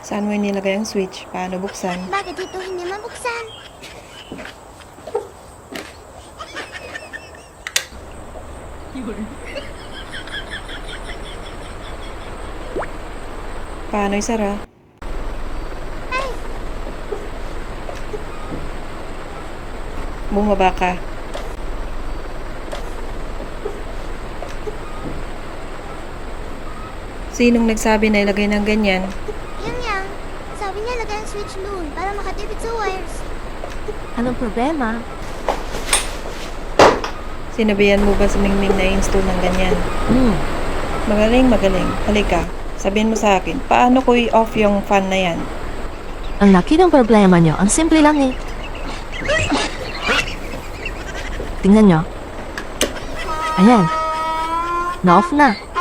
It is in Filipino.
Saan mo inilagay ang switch? Paano buksan? Bakit ito hindi mabuksan? Paano isara? Ay, Bumaba ka. Sinong nagsabi na ilagay ng ganyan? yung yang. Sabi niya lagay ang switch doon para makatipid sa wires. Anong problema? Sinabihan mo ba sa Mingming na install ng ganyan? Magaling, magaling. Halika, sabihin mo sa akin, paano ko i-off yung fan na yan? Ang laki ng problema nyo. Ang simple lang eh. Tingnan nyo. Ayan. Na-off na.